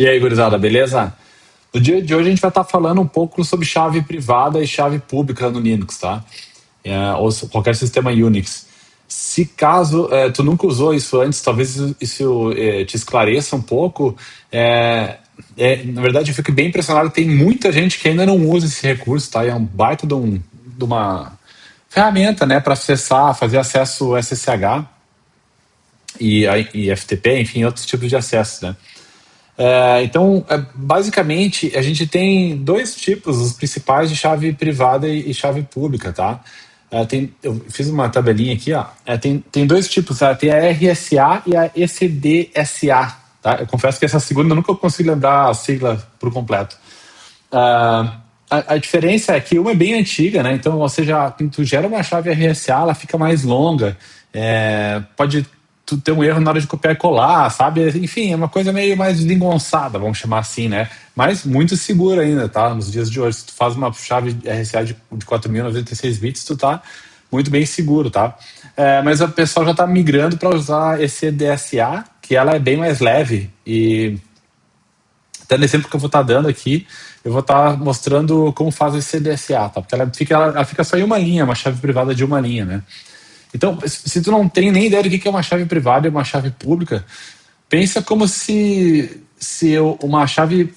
E aí, gurizada, beleza? No dia de hoje a gente vai estar falando um pouco sobre chave privada e chave pública no Linux, tá? Ou qualquer sistema Unix. Se caso tu nunca usou isso antes, talvez isso te esclareça um pouco. Na verdade, eu fico bem impressionado que tem muita gente que ainda não usa esse recurso, tá? É um baita de uma ferramenta, né, para acessar, fazer acesso SSH e FTP, enfim, outros tipos de acesso, né? Basicamente, a gente tem dois tipos, os principais de chave privada e chave pública, tá? Eu fiz uma tabelinha aqui, ó. Tem dois tipos, tá? Tem a RSA e a ECDSA, tá? Eu confesso que essa segunda eu nunca consigo lembrar a sigla por completo. A diferença é que uma é bem antiga, né? Então, ou seja, quando tu gera uma chave RSA, ela fica mais longa. Pode tu ter um erro na hora de copiar e colar, sabe? Enfim, é uma coisa meio mais desengonçada, vamos chamar assim, né? Mas muito segura ainda, tá? Nos dias de hoje, se tu faz uma chave RSA de 4096 bits, tu tá muito bem seguro, tá? Mas o pessoal já está migrando para usar esse DSA, que ela é bem mais leve e até no exemplo que eu vou estar dando aqui, eu vou estar mostrando como faz esse CDSA, tá? Porque ela fica só em uma linha, uma chave privada de uma linha, né? Então, se tu não tem nem ideia do que é uma chave privada e uma chave pública, pensa como se uma chave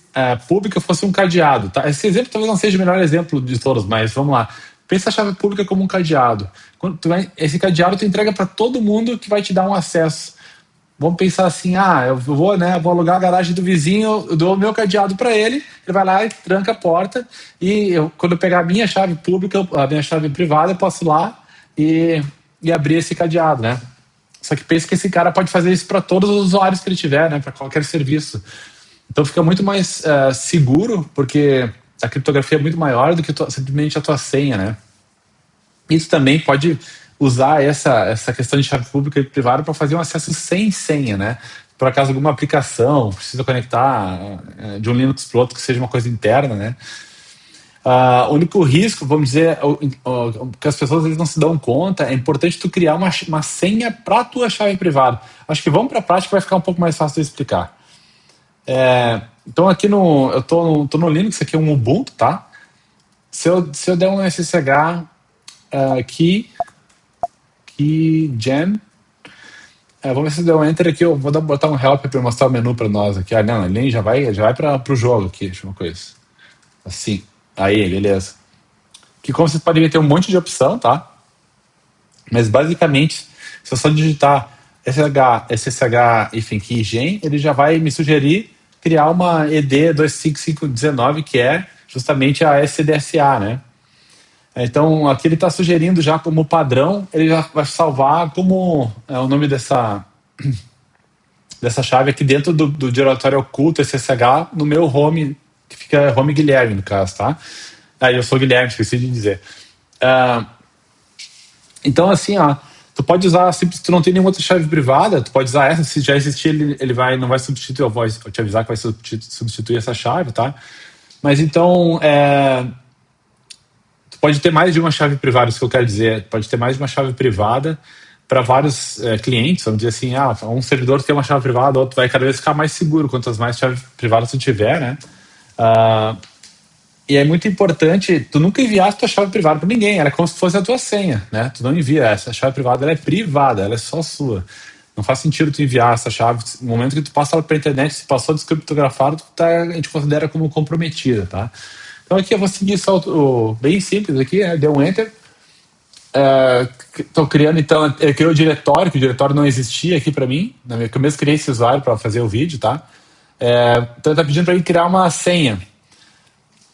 pública fosse um cadeado, tá? Esse exemplo talvez não seja o melhor exemplo de todos, mas vamos lá. Pensa a chave pública como um cadeado. Esse cadeado tu entrega para todo mundo que vai te dar um acesso. Vamos pensar assim, eu vou alugar a garagem do vizinho, eu dou o meu cadeado para ele, ele vai lá e tranca a porta, e quando eu pegar a minha chave pública, a minha chave privada, eu posso ir lá e abrir esse cadeado, né? Só que pensa que esse cara pode fazer isso para todos os usuários que ele tiver, né? Para qualquer serviço. Então fica muito mais seguro, porque a criptografia é muito maior do que simplesmente a tua senha, né? Isso também pode usar essa questão de chave pública e privada para fazer um acesso sem senha, né? Por acaso alguma aplicação precisa conectar de um Linux para outro que seja uma coisa interna, né? O único risco, vamos dizer, que as pessoas às vezes não se dão conta, é importante tu criar uma senha para a tua chave privada. Acho que vamos para a prática, vai ficar um pouco mais fácil de explicar. Então aqui eu tô no Linux, aqui é um Ubuntu, tá? Se eu der um SSH key gem, vamos ver se deu um enter aqui, eu vou botar um help para mostrar o menu para nós aqui. Não, ele já vai para o jogo aqui, deixa eu ver uma coisa. Assim, aí, beleza. Que como vocês podem ver, tem um monte de opção, tá? Mas basicamente, se eu só digitar SSH key gen, ele já vai me sugerir criar uma ED 25519, que é justamente a SDSA, né? Então, aqui ele está sugerindo já como padrão, ele já vai salvar como o nome dessa chave aqui dentro do diretório oculto SSH no meu home, que fica home Guilherme, no caso, tá? Eu sou Guilherme, esqueci de dizer. Então, assim, tu pode usar, se tu não tem nenhuma outra chave privada, tu pode usar essa, se já existir, ele não vai substituir, eu vou te avisar que vai substituir essa chave, tá? Mas então, tu pode ter mais de uma chave privada, isso que eu quero dizer, pode ter mais de uma chave privada para vários clientes, vamos dizer assim, um servidor tem uma chave privada, outro vai cada vez ficar mais seguro, quantas mais chaves privadas tu tiver, né? E é muito importante, tu nunca enviar a tua chave privada para ninguém, ela é como se fosse a tua senha, né? Tu não envia essa chave privada, ela é privada, ela é só sua. Não faz sentido tu enviar essa chave, no momento que tu passa ela para a internet, se passou descriptografado, a gente considera como comprometida, tá? Então aqui eu vou seguir só bem simples aqui, né? Deu um enter. Estou criando, então, eu criei o diretório, que o diretório não existia aqui para mim, que eu mesmo criei esse usuário para fazer o vídeo, tá? Então ele tá pedindo para mim criar uma senha.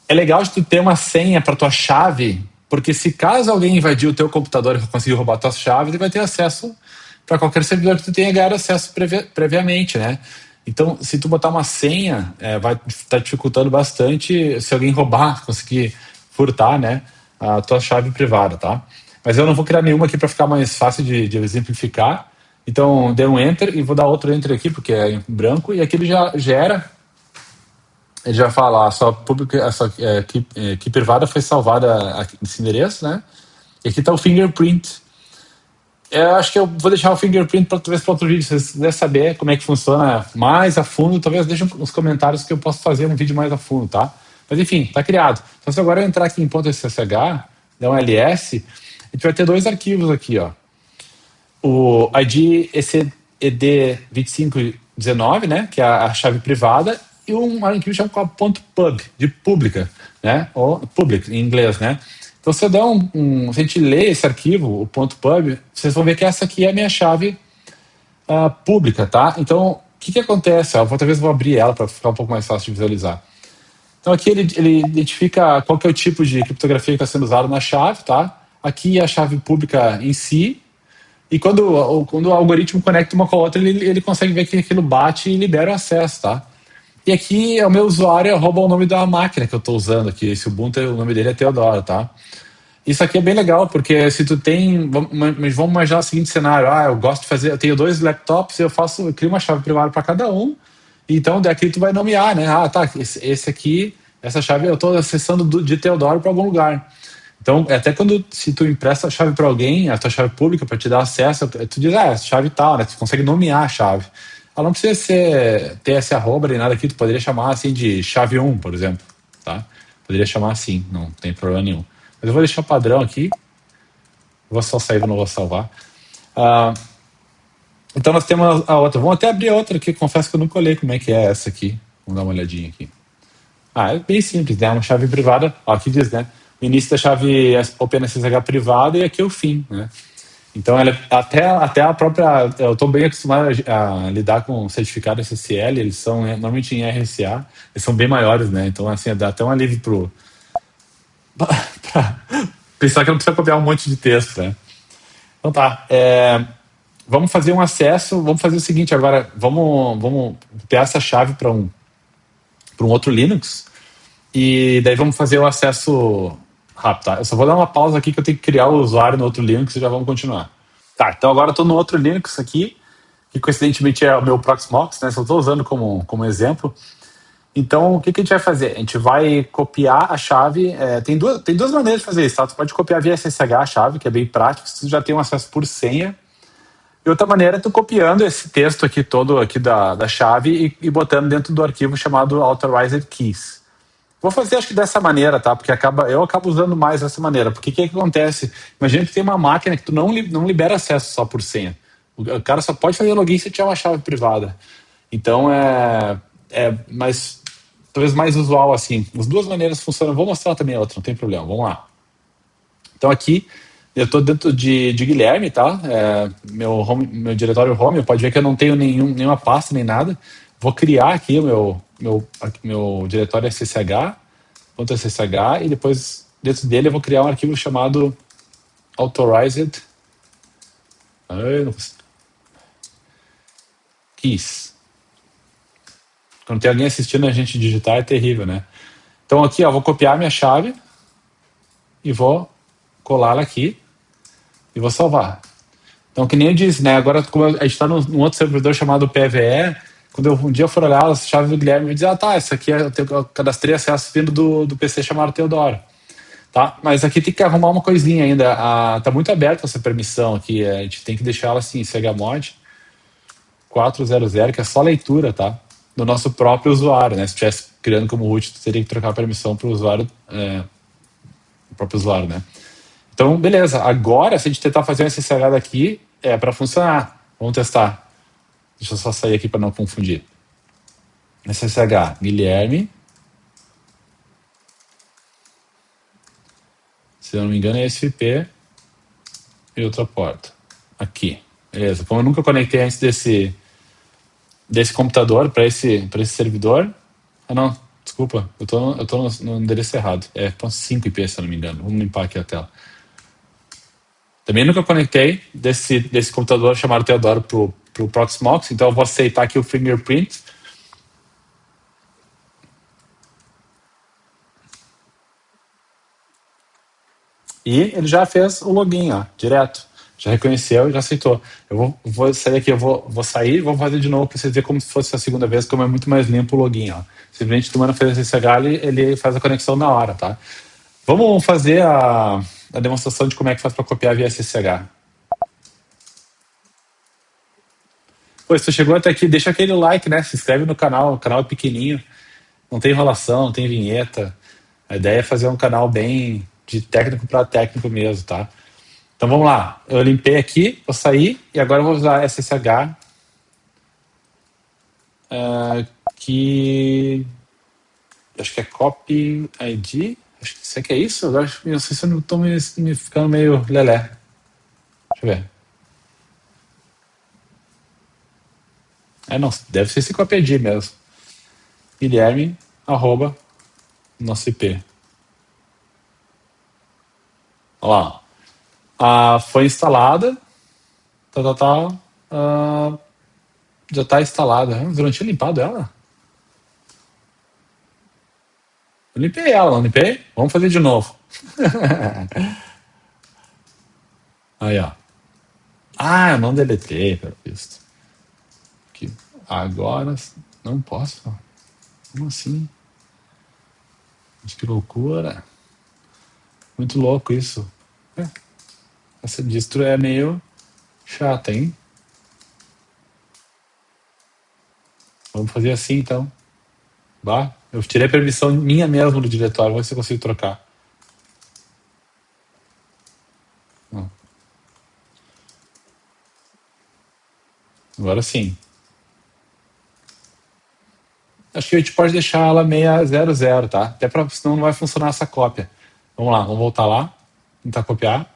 É legal de tu ter uma senha para tua chave, porque se caso alguém invadir o teu computador e conseguir roubar tuas chaves, ele vai ter acesso para qualquer servidor que tu tenha ganhado acesso previamente, né? Então, se tu botar uma senha, vai estar dificultando bastante se alguém roubar, conseguir furtar, né, a tua chave privada, tá? Mas eu não vou criar nenhuma aqui para ficar mais fácil de exemplificar. Então, dei um enter e vou dar outro enter aqui, porque é em branco, e aqui ele já gera. Ele já fala, a sua key privada foi salvada aqui nesse endereço, né? E aqui está o fingerprint. Eu acho que eu vou deixar o fingerprint para talvez para outro vídeo. Se vocês quiserem saber como é que funciona mais a fundo, talvez deixem nos comentários que eu posso fazer um vídeo mais a fundo, tá? Mas enfim, tá criado. Então se agora eu entrar aqui em .ssh, dar um ls, a gente vai ter dois arquivos aqui, ó. O ID ECED2519, né, que é a chave privada, e um arquivo chamado .pub, de pública, né, ou public em inglês, né. Então, se eu der se a gente ler esse arquivo, o .pub, vocês vão ver que essa aqui é a minha chave pública, tá? Então, o que acontece? Talvez eu vou abrir ela para ficar um pouco mais fácil de visualizar. Então, aqui ele identifica qual que é o tipo de criptografia que está sendo usado na chave, tá? Aqui é a chave pública em si, e quando o algoritmo conecta uma com a outra, ele consegue ver que aquilo bate e libera o acesso, tá? E aqui é o meu usuário, arroba o nome da máquina que eu estou usando aqui. Esse Ubuntu, o nome dele é Teodoro, tá? Isso aqui é bem legal, porque se tu tem... Vamos imaginar o seguinte cenário. Eu gosto de fazer... Eu tenho 2 laptops, eu crio uma chave privada para cada um. Então, daqui tu vai nomear, né? Tá, esse aqui, essa chave eu estou acessando de Teodoro para algum lugar. Então, até se tu empresta a chave para alguém, a tua chave pública, para te dar acesso, tu diz, chave tal, né? Tu consegue nomear a chave. Ela não precisa ter esse arroba nem nada aqui, tu poderia chamar assim de chave 1, por exemplo, tá? Poderia chamar assim, não tem problema nenhum. Mas eu vou deixar padrão aqui, vou só sair, não vou salvar. Então nós temos a outra, vamos até abrir a outra aqui, confesso que eu nunca olhei como é que é essa aqui. Vamos dar uma olhadinha aqui. É bem simples, né? Uma chave privada, aqui diz, né? O início da chave OpenSSH privada e aqui é o fim, né? Então, ela, até a própria... Eu estou bem acostumado a lidar com certificado SSL, eles são normalmente em RSA, eles são bem maiores, né? Então, assim, dá até um alívio pra pensar que não precisa copiar um monte de texto, né? Então tá, vamos fazer um acesso, vamos fazer o seguinte agora, vamos ter essa chave para um outro Linux, e daí vamos fazer o acesso rápido, tá? Eu só vou dar uma pausa aqui que eu tenho que criar o usuário no outro Linux e já vamos continuar. Tá, então agora eu estou no outro Linux aqui, que coincidentemente é o meu Proxmox, né? Só estou usando como exemplo. Então, o que a gente vai fazer? A gente vai copiar a chave. Tem duas maneiras de fazer isso, tá? Tu pode copiar via SSH a chave, que é bem prático, se tu já tem um acesso por senha. E outra maneira é tu copiando esse texto aqui todo aqui da chave e botando dentro do arquivo chamado Authorized Keys. Vou fazer acho que dessa maneira, tá? Porque eu acabo usando mais dessa maneira. Porque o que acontece? Imagina que tem uma máquina que tu não libera acesso só por senha. O cara só pode fazer login se tiver uma chave privada. Então talvez mais usual assim. As duas maneiras funcionam. Vou mostrar também a outra, não tem problema. Vamos lá. Então aqui eu estou dentro de Guilherme, tá? Meu diretório home, pode ver que eu não tenho nenhuma pasta nem nada. Vou criar aqui o meu diretório .ssh, e depois dentro dele eu vou criar um arquivo chamado authorized keys. Quando tem alguém assistindo a gente digitar é terrível, né? Então aqui, vou copiar minha chave e vou colar ela aqui e vou salvar. Então, que nem eu disse, né? Agora, como a gente está num outro servidor chamado PVE, quando um dia eu for olhar as chaves do Guilherme, eu vou dizer, essa aqui eu cadastrei acesso vindo do PC chamado Teodoro. Tá? Mas aqui tem que arrumar uma coisinha ainda. Tá muito aberta essa permissão aqui. A gente tem que deixar ela assim, chmod 400, que é só leitura, tá? Do nosso próprio usuário, né? Se estivesse criando como root, tu teria que trocar a permissão para o usuário, o próprio usuário, né? Então, beleza. Agora, se a gente tentar fazer um SSH daqui, é para funcionar. Vamos testar. Deixa eu só sair aqui para não confundir. SSH, Guilherme. Se eu não me engano, é esse IP e outra porta. Aqui. Beleza. Como eu nunca conectei antes desse computador para esse servidor. Não. Desculpa. Eu tô no endereço errado. É 5 IP, se eu não me engano. Vamos limpar aqui a tela. Também nunca conectei desse computador chamado Teodoro pro Proxmox, então eu vou aceitar aqui o fingerprint. E ele já fez o login, direto. Já reconheceu e já aceitou. Eu vou sair aqui, eu vou sair e vou fazer de novo para vocês verem como se fosse a segunda vez, como é muito mais limpo o login, Simplesmente tu manda fazer SSH, ele faz a conexão na hora, tá? Vamos fazer a demonstração de como é que faz para copiar via SSH. Pô, se tu chegou até aqui, deixa aquele like, né? Se inscreve no canal, o canal é pequenininho, não tem enrolação, não tem vinheta. A ideia é fazer um canal bem de técnico para técnico mesmo, tá? Então vamos lá. Eu limpei aqui, vou sair e agora eu vou usar SSH que acho que é copy ID. Acho que isso aqui é isso. Agora não sei se eu não estou me ficando meio lelé. Deixa eu ver. Não, deve ser esse copy ID mesmo. Guilherme, arroba, nosso IP. Olha lá. Foi instalada. Já está instalada. Eu não tinha limpado ela? Eu limpei ela, não limpei? Vamos fazer de novo. Aí, ó. Eu não deletei, pelo visto. Agora não posso. Como assim? Que loucura. Muito louco isso. Essa distro é meio chata, hein? Vamos fazer assim, então. Bah, eu tirei a permissão minha mesmo do diretório. Vamos ver se eu consigo trocar. Agora sim. Acho que a gente pode deixar ela 600, tá? Até pra, senão não vai funcionar essa cópia. Vamos lá, vamos voltar lá. Tentar copiar.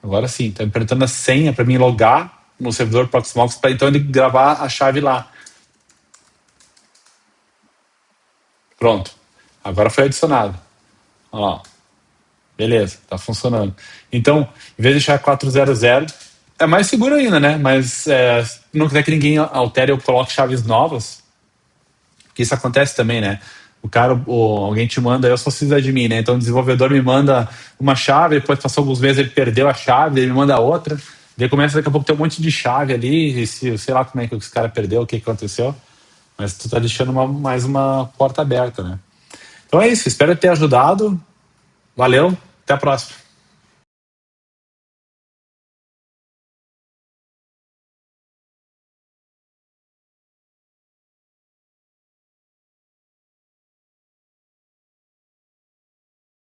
Agora sim, tá me perguntando a senha para mim logar no servidor Proxmox para então ele gravar a chave lá. Pronto. Agora foi adicionado. Olha lá. Beleza, tá funcionando. Então, em vez de deixar 400, é mais seguro ainda, né? Mas se não quiser que ninguém altere ou coloque chaves novas, que isso acontece também, né? O cara, alguém te manda, eu sou sysadmin, né? Então o desenvolvedor me manda uma chave, depois passou alguns meses ele perdeu a chave, ele me manda outra, daí começa daqui a pouco ter um monte de chave ali, e sei lá como é que esse cara perdeu, o que aconteceu, mas tu tá deixando mais uma porta aberta, né? Então é isso, espero ter ajudado, valeu, até a próxima.